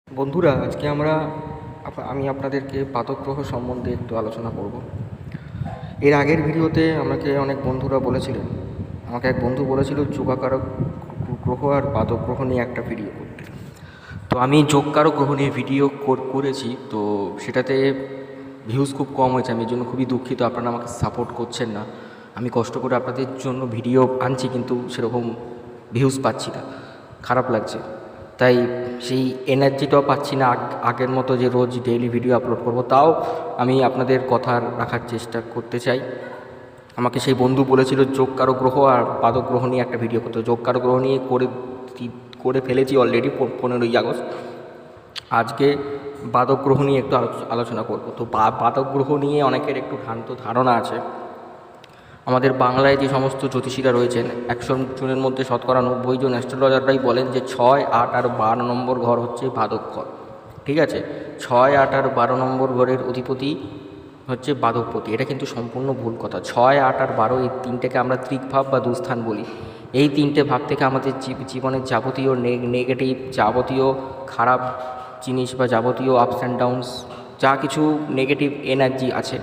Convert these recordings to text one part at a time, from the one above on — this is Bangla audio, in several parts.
বন্ধুরা, আজকে আমি আপনাদেরকে পাদক গ্রহ সম্বন্ধে একটু আলোচনা করব। এর আগের ভিডিওতে আমাকে অনেক বন্ধুরা বলেছিলেন, আমাকে এক বন্ধু বলেছিল যোগাকারক গ্রহ আর পাদক গ্রহ নিয়ে একটা ভিডিও করতে। তো আমি যোগকারক গ্রহ নিয়ে ভিডিও করেছি, তো সেটাতে ভিউজ খুব কম হয়েছে। আমি এর জন্য খুবই দুঃখিত, আপনারা আমাকে সাপোর্ট করছেন না। আমি কষ্ট করে আপনাদের জন্য ভিডিও আনছি, কিন্তু সেরকম ভিউজ পাচ্ছি না, খারাপ লাগছে। তাই সেই এনার্জিটাও পাচ্ছি না আগের মতো যে রোজ ডেইলি ভিডিও আপলোড করব। তাও আমি আপনাদের কথা রাখার চেষ্টা করতে চাই। আমাকে সেই বন্ধু বলেছিল যোগকারক গ্রহ আর পাদক গ্রহ নিয়ে একটা ভিডিও করতে। যোগকারক গ্রহ নিয়ে করে ফেলেছি অলরেডি 15ই আগস্ট। আজকে পাদক গ্রহ নিয়ে একটু আলোচনা করব। তো পাদক গ্রহ নিয়ে অনেকের একটু ভ্রান্ত ধারণা আছে। আমাদের বাংলায় যে সমস্ত জ্যোতিষীরা রয়েছেন, 100 জনের মধ্যে শতকরা 90 জন অ্যাস্ট্রোলজাররাই বলেন যে 6, 8 আর 12 নম্বর ঘর হচ্ছে বাদক ঘর। ঠিক আছে, 6, 8 আর 12 নম্বর ঘরের অধিপতি হচ্ছে বাদকপতি। এটা কিন্তু সম্পূর্ণ ভুল কথা। 6, 8 আর 12 এই তিনটেকে আমরা ত্রিকভাব বা দুস্থান বলি। এই তিনটে ভাব থেকে আমাদের জীবনের যাবতীয় নেগেটিভ, যাবতীয় খারাপ জিনিস বা যাবতীয় আপস অ্যান্ড ডাউনস, যা কিছু নেগেটিভ এনার্জি আছে,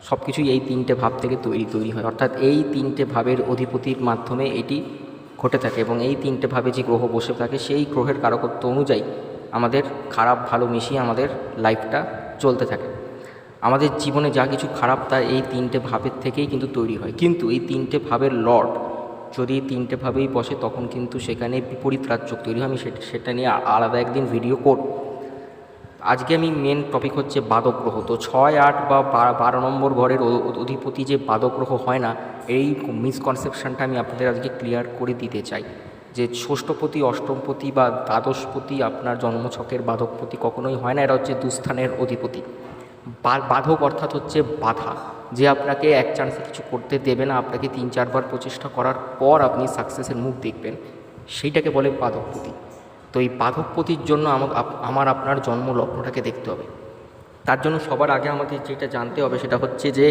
সব কিছুই এই তিনটে ভাব থেকে তৈরি হয়। অর্থাৎ এই তিনটে ভাবের অধিপতির মাধ্যমে এটি ঘটে থাকে, এবং এই তিনটে ভাবে যে গ্রহ বসে থাকে সেই গ্রহের কারকত্ব অনুযায়ী আমাদের খারাপ ভালো মিশিয়ে আমাদের লাইফটা চলতে থাকে। আমাদের জীবনে যা কিছু খারাপ তা এই তিনটে ভাবের থেকেই কিন্তু তৈরি হয়। কিন্তু এই তিনটে ভাবের লর্ড যদি তিনটে ভাবেই বসে, তখন কিন্তু সেখানে বিপরীত রাজ্য তৈরি হয়। আমি সেটা নিয়ে আলাদা একদিন ভিডিও করব। আজকে আমি মেন টপিক হচ্ছে বাদক গ্রহ। তো 6, 8 বা 12 নম্বর ঘরের অধিপতি যে বাদক গ্রহ হয় না, এই মিসকনসেপশনটা আমি আপনাদের আজকে ক্লিয়ার করে দিতে চাই যে ষষ্ঠপতি, অষ্টমপতি বা দ্বাদশপতি আপনার জন্মছকের বাদকপতি কখনোই হয় না। এরা হচ্ছে দুস্থানের অধিপতি। বাধক অর্থাৎ হচ্ছে বাধা, যে আপনাকে এক চান্সে কিছু করতে দেবে না, আপনাকে 3-4 বার প্রচেষ্টা করার পর আপনি সাকসেসের মুখ দেখবেন, সেইটাকে বলে বাদকপতি। তো এই বাধকপতির জন্য আমার আপনার জন্ম লগ্নটাকে দেখতে হবে। তার জন্য সবার আগে আমাদের যেটা জানতে হবে সেটা হচ্ছে যে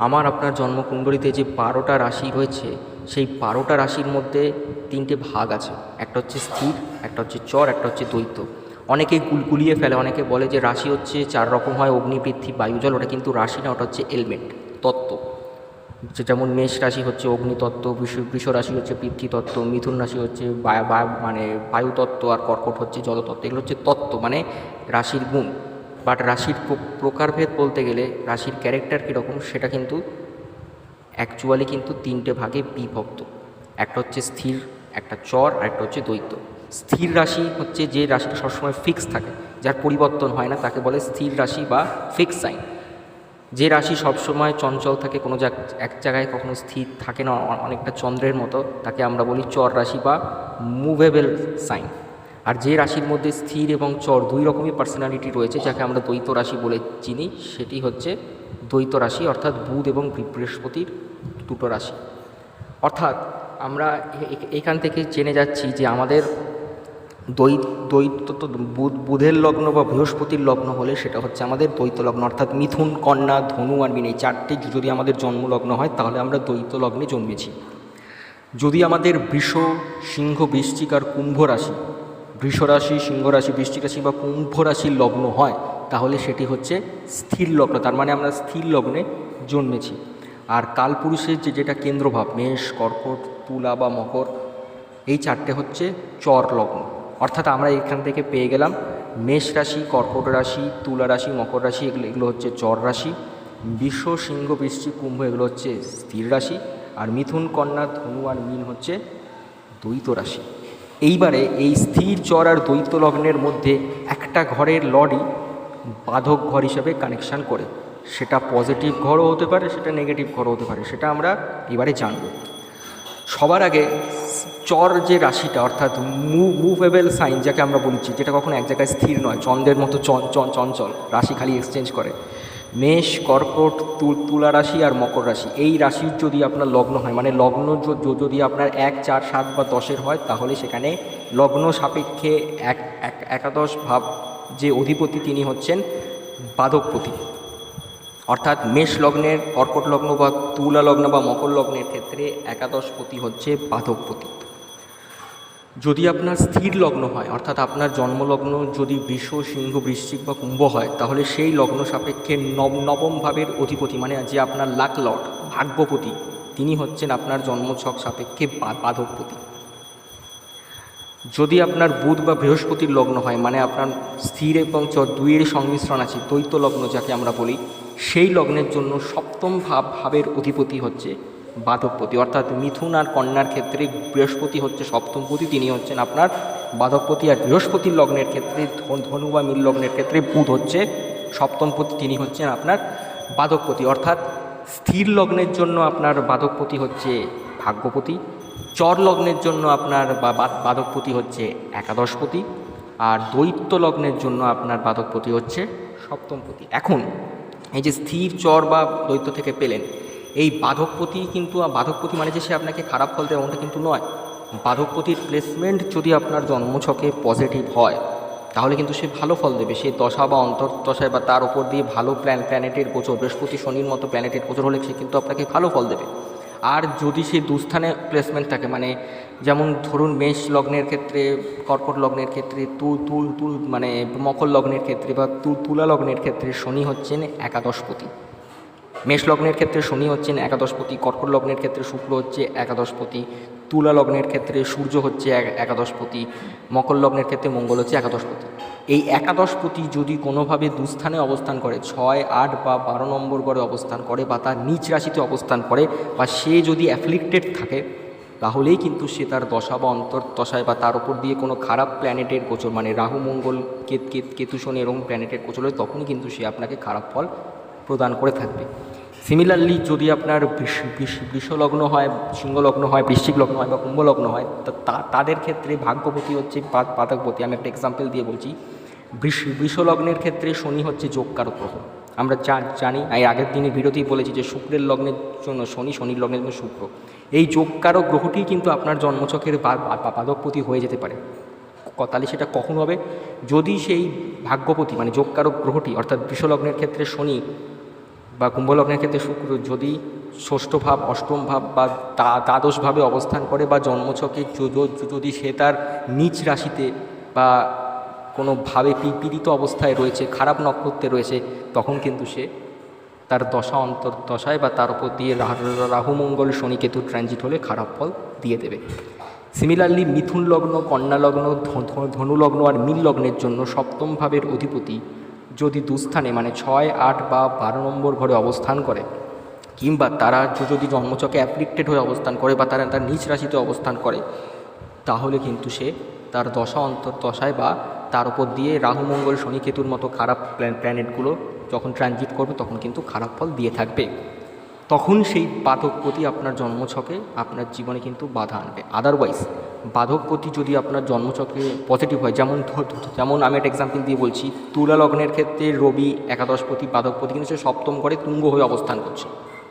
আমার আপনার জন্মকুণ্ডলিতে যে 12টা রাশি রয়েছে, সেই 12টা রাশির মধ্যে 3টে ভাগ আছে। একটা হচ্ছে স্থির, একটা হচ্ছে চর, একটা হচ্ছে দ্বৈত। অনেকেই গুলিয়ে ফেলে, অনেকে বলে যে রাশি হচ্ছে 4 রকম হয়, অগ্নি, পৃথ্বী, বায়ু, জল। ওটা কিন্তু রাশি না, ওটা হচ্ছে এলিমেন্ট, তত্ত্ব। যেমন মেষ রাশি হচ্ছে অগ্নিতত্ত্ব, বৃষ রাশি হচ্ছে পৃথ্বীতত্ত্ব, মিথুন রাশি হচ্ছে বায়ুতত্ত্ব, আর কর্কট হচ্ছে জলতত্ত্ব। এগুলো হচ্ছে তত্ত্ব, মানে রাশির গুণ। বাট রাশির প্রকারভেদ বলতে গেলে রাশির ক্যারেক্টার কীরকম সেটা কিন্তু অ্যাকচুয়ালি কিন্তু 3টে ভাগে বিভক্ত। একটা হচ্ছে স্থির, একটা চর, আর একটা হচ্ছে দ্বৈত। স্থির রাশি হচ্ছে যে রাশিটা সবসময় ফিক্স থাকে, যার পরিবর্তন হয় না, তাকে বলে স্থির রাশি বা ফিক্স সাইন। যে রাশি সবসময় চঞ্চল থাকে, কোনো এক জায়গায় কখনো স্থির থাকে না, অনেকটা চন্দ্রের মতো, তাকে আমরা বলি চর রাশি বা মুভেবল সাইন। আর যে রাশির মধ্যে স্থির এবং চর দুই রকমই পার্সোনালিটি রয়েছে, যাকে আমরা দ্বৈত রাশি বলে চিনি, সেটি হচ্ছে দ্বৈত রাশি, অর্থাৎ বুধ এবং বৃহস্পতির দুটো রাশি। অর্থাৎ আমরা এখান থেকে জেনে যাচ্ছি যে আমাদের দ্বৈত বুধের লগ্ন বা বৃহস্পতির লগ্ন হলে সেটা হচ্ছে আমাদের দ্বৈত লগ্ন। অর্থাৎ মিথুন, কন্যা, ধনু আর মীন, এই 4টে যদি আমাদের জন্মলগ্ন হয় তাহলে আমরা দ্বৈত লগ্নে জন্মেছি। যদি আমাদের বৃষ, সিংহ, বৃশ্চিক আর কুম্ভ রাশি, বৃষ রাশি, সিংহ রাশি, বৃশ্চিক রাশি বা কুম্ভ রাশির লগ্ন হয় তাহলে সেটি হচ্ছে স্থির লগ্ন, তার মানে আমরা স্থির লগ্নে জন্মেছি। আর কালপুরুষের যেটা কেন্দ্রভাব, মেষ, কর্কট, তুলা বা মকর, এই 4টে হচ্ছে চর লগ্ন। অর্থাৎ আমরা এখান থেকে পেয়ে গেলাম মেষ রাশি, কর্কট রাশি, তুলা রাশি, মকর রাশি, এগুলো হচ্ছে চর রাশি। বৃষ, সিংহ, বৃশ্চিক, কুম্ভ এগুলো হচ্ছে স্থির রাশি। আর মিথুন, কন্যা, ধনু আর মীন হচ্ছে দ্বৈত রাশি। এইবারে এই স্থির, চর আর দ্বৈত লগ্নের মধ্যে একটা ঘরের লর্ডই বাধক ঘর হিসাবে কানেকশান করে। সেটা পজিটিভ ঘরও হতে পারে, সেটা নেগেটিভ ঘরও হতে পারে, সেটা আমরা এবারে জানব। সবার আগে চর যে রাশিটা, অর্থাৎ মুভেবল সাইন যাকে আমরা বলছি, যেটা কখনো এক জায়গায় স্থির নয়, চন্দ্রের মতো চঞ্চল, রাশি খালি এক্সচেঞ্জ করে, মেষ, কর্কট, তুলা রাশি আর মকর রাশি, এই রাশির যদি আপনার লগ্ন হয়, মানে লগ্ন যদি আপনার 1, 4, 7 বা 10-এর হয়, তাহলে সেখানে লগ্ন সাপেক্ষে একাদশ ভাব যে অধিপতি তিনি হচ্ছেন বাধকপতি। অর্থাৎ মেষ লগ্নের, কর্কট লগ্ন বা তুলা লগ্ন বা মকর লগ্নের ক্ষেত্রে একাদশপতি হচ্ছে বাধকপতি। যদি আপনার স্থির লগ্ন হয়, অর্থাৎ আপনার জন্মলগ্ন যদি বৃষ, সিংহ, বৃশ্চিক বা কুম্ভ হয়, তাহলে সেই লগ্ন সাপেক্ষে নবম ভাবের অধিপতি মানে যে আপনার লাক লর্ড, ভাগ্যপতি, তিনি হচ্ছেন আপনার জন্মছক সাপেক্ষে বাধকপতি। যদি আপনার বুধ বা বৃহস্পতির লগ্ন হয়, মানে আপনার স্থির এবং দুইয়ের সংমিশ্রণ আছে, দ্বৈত লগ্ন যাকে আমরা বলি, সেই লগ্নের জন্য সপ্তম ভাবের অধিপতি হচ্ছে বাধকপতি। অর্থাৎ মিথুন আর কন্যার ক্ষেত্রে বৃহস্পতি হচ্ছে সপ্তমপতি, তিনি হচ্ছেন আপনার বাধকপতি। আর বৃহস্পতির লগ্নের ক্ষেত্রে, ধনু বা মীন লগ্নের ক্ষেত্রে বুধ হচ্ছে সপ্তমপতি, তিনি হচ্ছেন আপনার বাধকপতি। অর্থাৎ স্থির লগ্নের জন্য আপনার বাধকপতি হচ্ছে ভাগ্যপতি, চর লগ্নের জন্য আপনার বাধকপতি হচ্ছে একাদশপতি, আর দ্বৈত লগ্নের জন্য আপনার বাধকপতি হচ্ছে সপ্তমপতি। এখন এই যে স্থির, চর বা দ্বৈত থেকে পেলেন, এই বাধকপতি কিন্তু, বাধকপতি মানে যে সে আপনাকে খারাপ ফল দেয় এমনটা কিন্তু নয়। বাধকপতির প্লেসমেন্ট যদি আপনার জন্মছকে পজিটিভ হয়, তাহলে কিন্তু সে ভালো ফল দেবে। সে দশা বা অন্তর্দশায় বা তার উপর দিয়ে ভালো প্ল্যানেটের গোচর, বৃহস্পতি শনির মতো প্ল্যানেটের গোচর হলে সে কিন্তু আপনাকে ভালো ফল দেবে। আর যদি সে দুস্থানে প্লেসমেন্ট থাকে, মানে যেমন ধরুন মেষ লগ্নের ক্ষেত্রে, কর্কট লগ্নের ক্ষেত্রে, তুল মানে মকর লগ্নের ক্ষেত্রে বা তুলা লগ্নের ক্ষেত্রে শনি হচ্ছেন একাদশপতি। মেষ লগ্নের ক্ষেত্রে শনি হচ্ছেন একাদশপতি, কর্কট লগ্নের ক্ষেত্রে শুক্র হচ্ছে একাদশপতি, তুলা লগ্নের ক্ষেত্রে সূর্য হচ্ছে একাদশপতি, মকর লগ্নের ক্ষেত্রে মঙ্গল হচ্ছে একাদশপতি। এই একাদশপতি যদি কোনোভাবে দুস্থানে অবস্থান করে, 6, 8 বা 12 নম্বর ঘরে অবস্থান করে, বা তার নিচ রাশিতে অবস্থান করে, বা সে যদি অ্যাফ্লিক্টেড থাকে, তাহলেই কিন্তু সে তার দশা বা অন্তর্দশায় বা তার উপর দিয়ে কোনো খারাপ প্ল্যানেটের গোচর, মানে রাহু, মঙ্গল, কেতু, শনি এরকম প্ল্যানেটের গোচর হয়, তখনই কিন্তু সে আপনাকে খারাপ ফল প্রদান করে থাকবে। সিমিলারলি যদি আপনার বৃষলগ্ন হয়, সিংহলগ্ন হয়, বৃশ্চিক লগ্ন হয় বা কুম্ভ লগ্ন হয়, তাদের ক্ষেত্রে ভাগ্যপতি হচ্ছে বাধকপতি। আমি একটা এক্সাম্পল দিয়ে বলছি। বৃষলগ্নের ক্ষেত্রে শনি হচ্ছে যোগকারক গ্রহ। আমরা জানি, এই আগের দিনের ভিডিওতেই বলেছি যে শুক্রের লগ্নের জন্য শনি, শনির লগ্নের জন্য শুক্র। এই যোগকারক গ্রহটি কিন্তু আপনার জন্মছকের বাধকপতি হয়ে যেতে পারে। তাহলে সেটা কখন হবে? যদি সেই ভাগ্যপতি মানে যোগকারক গ্রহটি, অর্থাৎ বৃষলগ্নের ক্ষেত্রে শনি বা কুম্ভলগ্নের ক্ষেত্রে শুক্র যদি ষষ্ঠ ভাব, অষ্টম ভাব বা দ্বাদশভাবে অবস্থান করে, বা জন্মছকে যদি সে তার নিচ রাশিতে বা কোনোভাবে পীড়িত অবস্থায় রয়েছে, খারাপ নক্ষত্রে রয়েছে, তখন কিন্তু সে তার দশা অন্তর্দশায় বা তার উপর দিয়ে রাহু, মঙ্গল, শনি, কেতু ট্রানজিট হলে খারাপ ফল দিয়ে দেবে। সিমিলারলি মিথুন লগ্ন, কন্যা লগ্ন, ধনু লগ্ন আর মীন লগ্নের জন্য সপ্তম ভাবের অধিপতি যদি দুস্থানে মানে 6, 8 বা 12 নম্বর ঘরে অবস্থান করে, কিংবা তারা যদি জন্মছকে অ্যাফ্লিক্টেড হয়ে অবস্থান করে বা তারা তার নিচ রাশিতে অবস্থান করে, তাহলে কিন্তু সে তার দশা অন্তর্দশায় বা তার উপর দিয়ে রাহু, মঙ্গল, শনি, কেতুর মতো খারাপ প্ল্যানেটগুলো যখন ট্রানজিট করবে, তখন কিন্তু খারাপ ফল দিয়ে থাকবে। তখন সেই বাধকপতি আপনার জন্মছকে আপনার জীবনে কিন্তু বাধা আনবে। আদারওয়াইজ বাধকপতি যদি আপনার জন্মছকে পজিটিভ হয়, যেমন আমি একটা এক্সাম্পল দিয়ে বলছি, তুলা লগ্নের ক্ষেত্রে রবি একাদশপতি বাধকপতি, কিন্তু সে সপ্তম ঘরে তুঙ্গ হয়ে অবস্থান করছে,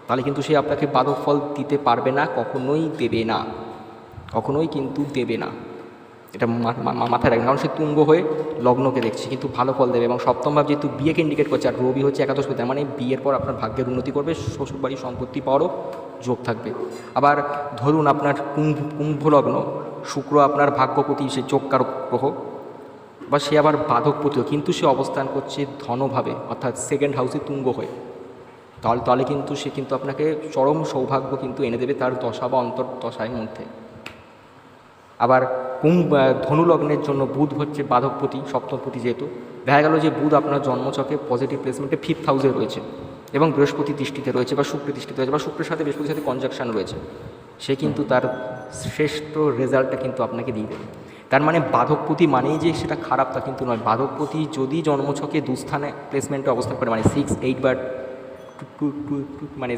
তাহলে কিন্তু সে আপনাকে বাধক ফল দিতে পারবে না, কখনোই দেবে না, কখনোই কিন্তু দেবে না। এটা মাথায় রাখবেন, কারণ সে তুঙ্গ হয়ে লগ্নকে দেখছে, কিন্তু ভালো ফল দেবে। এবং সপ্তম ভাব যেহেতু বিয়েকে ইন্ডিকেট করছে, আর রবি হচ্ছে একাদশপতি, মানে বিয়ের পর আপনার ভাগ্যের উন্নতি করবে, শ্বশুরবাড়ির সম্পত্তি পাওয়ারও যোগ থাকবে। আবার ধরুন আপনার কুম্ভ লগ্ন, শুক্র আপনার ভাগ্যপতি, সে যোগকারক গ্রহ, বা সে আবার বাধকপতিও, কিন্তু সে অবস্থান করছে ধনভাবে, অর্থাৎ সেকেন্ড হাউসে তুঙ্গ হয়ে, তাহলে কিন্তু সে কিন্তু আপনাকে চরম সৌভাগ্য কিন্তু এনে দেবে তার দশা বা অন্তর্দশার মধ্যে। আবার ধনু লগ্নের জন্য বুধ হচ্ছে বাধকপতি, সপ্তমপতি, যেহেতু দেখা গেল যে বুধ আপনার জন্মছকে পজিটিভ প্লেসমেন্টে 5th হাউসে রয়েছে এবং বৃহস্পতি দৃষ্টিতে রয়েছে বা শুক্র দৃষ্টিতে রয়েছে বা শুক্রের সাথে বৃহস্পতির সাথে কনজাকশান রয়েছে, সে কিন্তু তার শ্রেষ্ঠ রেজাল্টটা কিন্তু আপনাকে দিয়ে দেবে। তার মানে বাধকপতি মানেই যে সেটা খারাপ তা কিন্তু নয়। বাধকপতি যদি জন্মছকে দুস্থানে প্লেসমেন্টে অবস্থান করে, মানে 6, 8 বা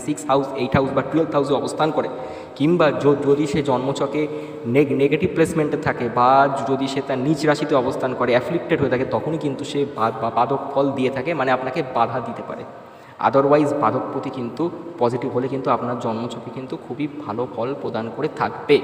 6 হাউস, 8 হাউস বা 12th হাউসে অবস্থান করে, কিংবা যদি সে জন্মছকে নেগেটিভ প্লেসমেন্টে থাকে, বা যদি সে তার নিচ রাশিতে অবস্থান করে, অ্যাফ্লিক্টেড হয়ে থাকে, তখনই কিন্তু সে বাধক ফল দিয়ে থাকে, মানে আপনাকে বাধা দিতে পারে। আদারওয়াইজ বাধকপতি কিন্তু পজিটিভ হলে কিন্তু আপনার জন্মছকে কিন্তু খুবই ভালো ফল প্রদান করে থাকবে।